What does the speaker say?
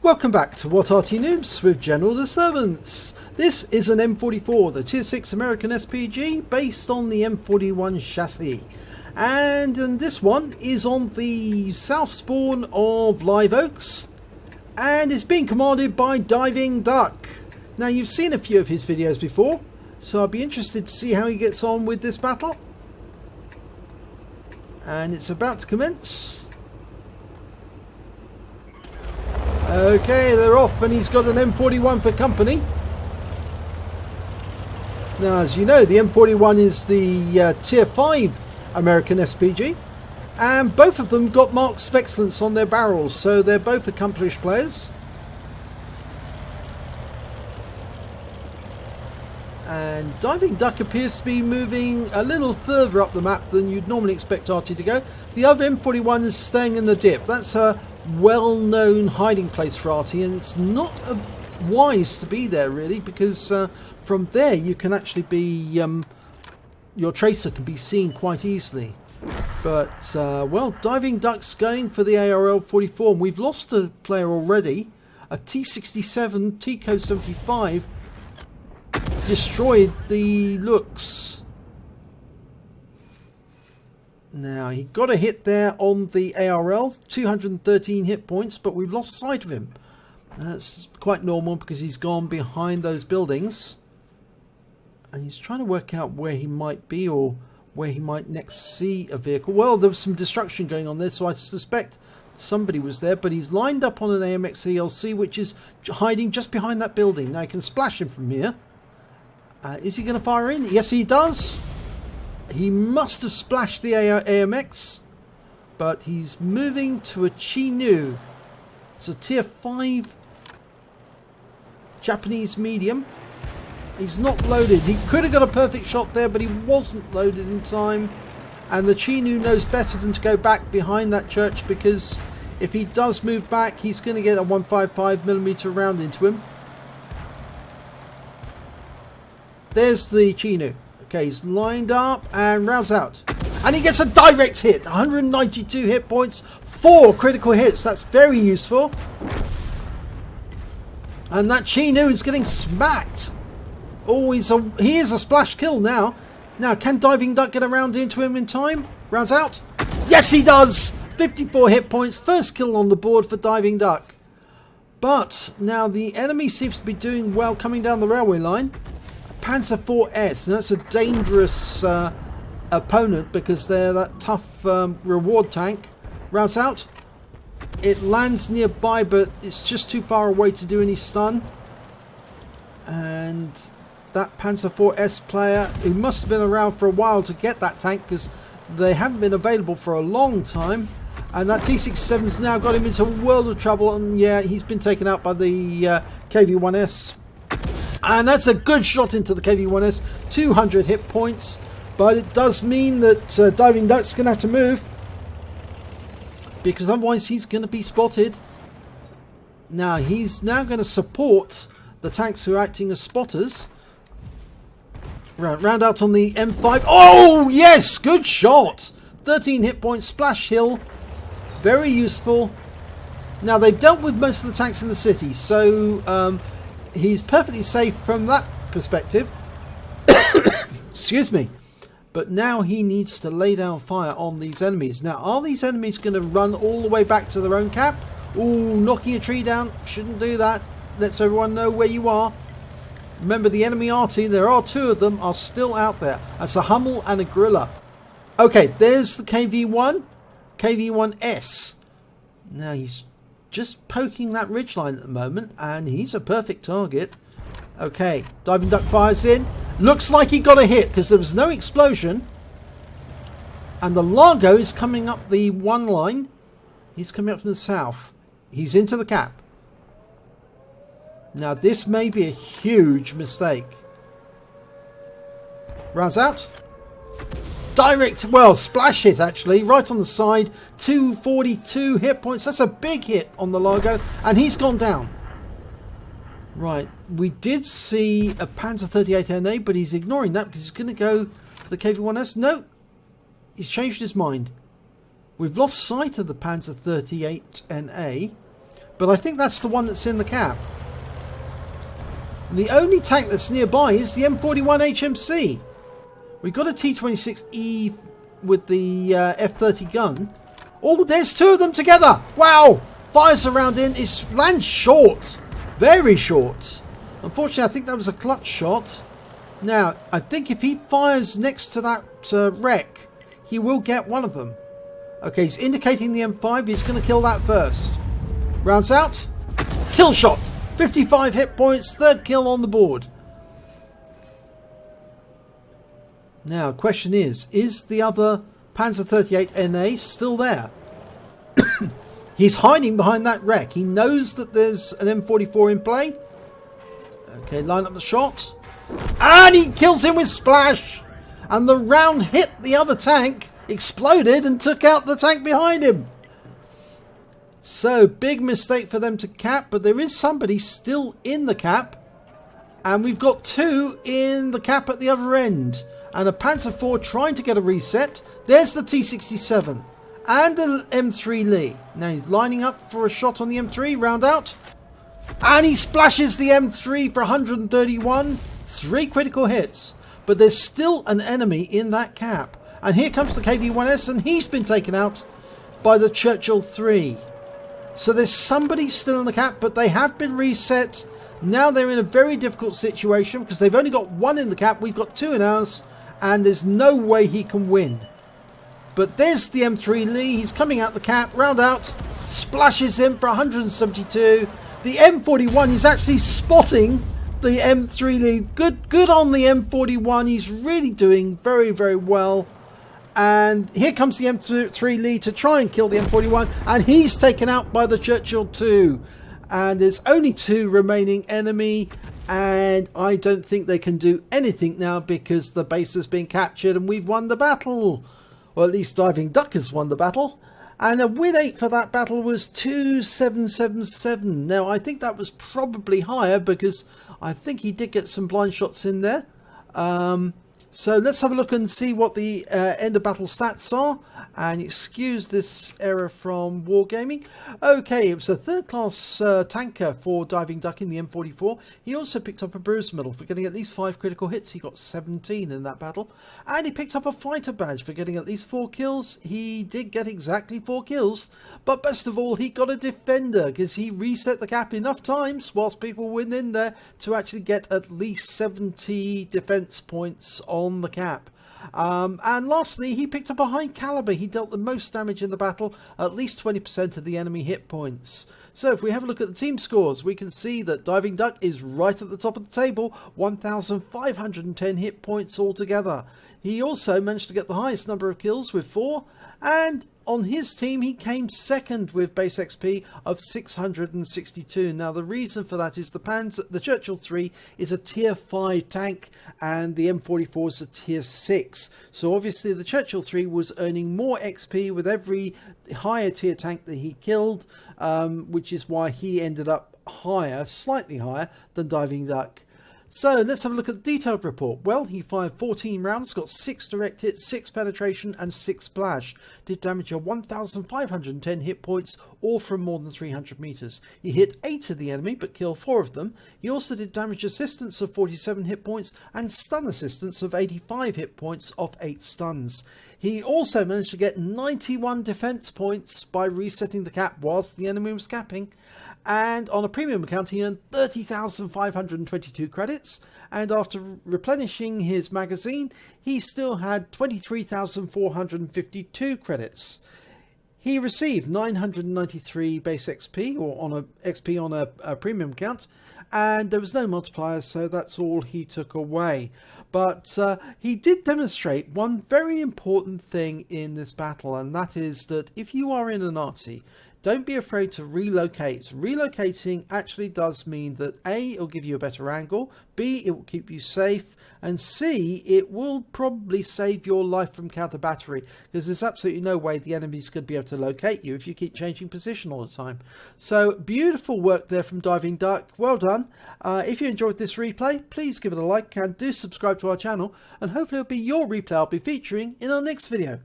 Welcome back to What Arty Noobs with General Disturbance. This is an M44, the Tier 6 American SPG based on the M41 chassis. And this one is on the south spawn of Live Oaks and it's being commanded by Diving Duck. Now you've seen a few of his videos before, so I'll be interested to see how he gets on with this battle. And it's about to commence. Okay, they're off and he's got an M41 for company. Now, as you know, the M41 is the Tier 5 American SPG. And both of them got marks of excellence on their barrels, so they're both accomplished players. And Diving Duck appears to be moving a little further up the map than you'd normally expect Arty to go. The other M41 is staying in the dip. That's a well-known hiding place for Arty, and it's not wise to be there really, because from there you can actually be your tracer can be seen quite easily. But well, Diving Duck's going for the ARL-44, and we've lost a player already. A T67 TCO-75 destroyed the looks. Now, he got a hit there on the ARL, 213 hit points, but we've lost sight of him. That's quite normal because he's gone behind those buildings. And he's trying to work out where he might be or where he might next see a vehicle. Well, there was some destruction going on there, so I suspect somebody was there. But he's lined up on an AMX ELC, which is hiding just behind that building. Now, you can splash him from here. Is he going to fire in? Yes, he does. He must have splashed the AMX, but he's moving to a Chi-Nu. It's a Tier 5 Japanese medium. He's not loaded. He could have got a perfect shot there, but he wasn't loaded in time. And the Chi-Nu knows better than to go back behind that church, because if he does move back, he's going to get a 155mm round into him. There's the Chi-Nu. Okay, he's lined up and rounds out. And he gets a direct hit. 192 hit points. 4 critical hits. That's very useful. And that Chi-Nu is getting smacked. Oh, he is a splash kill now. Now, can Diving Duck get around into him in time? Rounds out. Yes, he does. 54 hit points. First kill on the board for Diving Duck. But now the enemy seems to be doing well coming down the railway line. Panzer IV's, and that's a dangerous opponent because they're that tough reward tank. Rounds out. It lands nearby, but it's just too far away to do any stun. And that Panzer IV's player, who must have been around for a while to get that tank, because they haven't been available for a long time. And that T67's now got him into a world of trouble, and yeah, he's been taken out by the KV-1S. And that's a good shot into the KV-1S, 200 hit points, but it does mean that Diving Duck's going to have to move, because otherwise he's going to be spotted. Now, he's now going to support the tanks who are acting as spotters. Round out on the M5. Oh, yes, good shot. 13 hit points, splash hill, very useful. Now, they've dealt with most of the tanks in the city, so he's perfectly safe from that perspective. Excuse me. But now he needs to lay down fire on these enemies. Now, are these enemies going to run all the way back to their own cap? Ooh, knocking a tree down. Shouldn't do that. Lets everyone know where you are. Remember, the enemy Arty, there are 2 of them, are still out there. That's a Hummel and a Gorilla. Okay, there's the KV-1. KV-1S. Now, he's just poking that ridgeline at the moment, and he's a perfect target. Okay, Diving Duck fires in. Looks like he got a hit because there was no explosion. And the Largo is coming up the one line. He's coming up from the south. He's into the cap. Now, this may be a huge mistake. Rounds out. Direct, well, splash hit actually, right on the side. 242 hit points. That's a big hit on the Largo, and he's gone down. Right, we did see a Panzer 38 NA, but he's ignoring that because he's going to go for the KV-1S. No, he's changed his mind. We've lost sight of the Panzer 38 NA, but I think that's the one that's in the cap. The only tank that's nearby is the M41 HMC. We've got a T26E with the F30 gun. Oh, there's two of them together. Wow. Fires around in. It lands short. Very short. Unfortunately, I think that was a clutch shot. Now, I think if he fires next to that wreck, he will get one of them. Okay, he's indicating the M5. He's going to kill that first. Rounds out. Kill shot. 55 hit points. Third kill on the board. Now, question is the other Panzer 38 NA still there? He's hiding behind that wreck. He knows that there's an M44 in play. Okay, line up the shot. And he kills him with splash. And the round hit the other tank, exploded and took out the tank behind him. So, big mistake for them to cap, but there is somebody still in the cap. And we've got two in the cap at the other end. And a Panzer IV trying to get a reset. There's the T67 and the M3 Lee. Now he's lining up for a shot on the M3, round out. And he splashes the M3 for 131. 3 critical hits. But there's still an enemy in that cap. And here comes the KV-1S, and he's been taken out by the Churchill 3. So there's somebody still in the cap, but they have been reset. Now they're in a very difficult situation because they've only got one in the cap. We've got two in ours. And there's no way he can win. But there's the M3 Lee. He's coming out the cap. Round out. Splashes him for 172. The M41 is actually spotting the M3 Lee. Good on the M41. He's really doing very, very well. And here comes the M3 Lee to try and kill the M41. And he's taken out by the Churchill 2. And there's only 2 remaining enemy. And I don't think they can do anything now because the base has been captured and we've won the battle. Or at least Diving Duck has won the battle. And a win 8 for that battle was 2777. Now I think that was probably higher because I think he did get some blind shots in there. So let's have a look and see what the end of battle stats are. And excuse this error from Wargaming. Okay, it was a third class tanker for Diving Duck in the M44. He also picked up a bruise medal for getting at least 5 critical hits. He got 17 in that battle. And he picked up a fighter badge for getting at least 4 kills. He did get exactly 4 kills. But best of all, he got a defender because he reset the cap enough times whilst people went in there to actually get at least 70 defense points on the cap. And lastly, he picked up a high caliber. He dealt the most damage in the battle, at least 20% of the enemy hit points. So if we have a look at the team scores, we can see that Diving Duck is right at the top of the table, 1,510 hit points altogether. He also managed to get the highest number of kills with 4, and on his team he came second with base XP of 662. Now the reason for that is the Churchill 3 is a tier 5 tank and the M44 is a tier 6. So obviously the Churchill 3 was earning more XP with every higher tier tank that he killed, which is why he ended up higher, slightly higher than Diving Duck. So let's have a look at the detailed report. Well, he fired 14 rounds, got 6 direct hits, 6 penetration and 6 splash. Did damage of 1,510 hit points, all from more than 300 meters. He hit 8 of the enemy but killed 4 of them. He also did damage assistance of 47 hit points and stun assistance of 85 hit points off 8 stuns. He also managed to get 91 defense points by resetting the cap whilst the enemy was capping. And on a premium account he earned 30,522 credits, and after replenishing his magazine he still had 23,452 credits. He received 993 base XP, or on a XP on a premium account, and there was no multiplier, so that's all he took away. But he did demonstrate one very important thing in this battle, and that is that if you are in an Arty, don't be afraid to relocate. Relocating actually does mean that A, it'll give you a better angle, B, it will keep you safe, and C, it will probably save your life from counter battery, because there's absolutely no way the enemy's going to be able to locate you if you keep changing position all the time. So beautiful work there from Diving Duck. Well done. If you enjoyed this replay, please give it a like and do subscribe to our channel, and hopefully it'll be your replay I'll be featuring in our next video.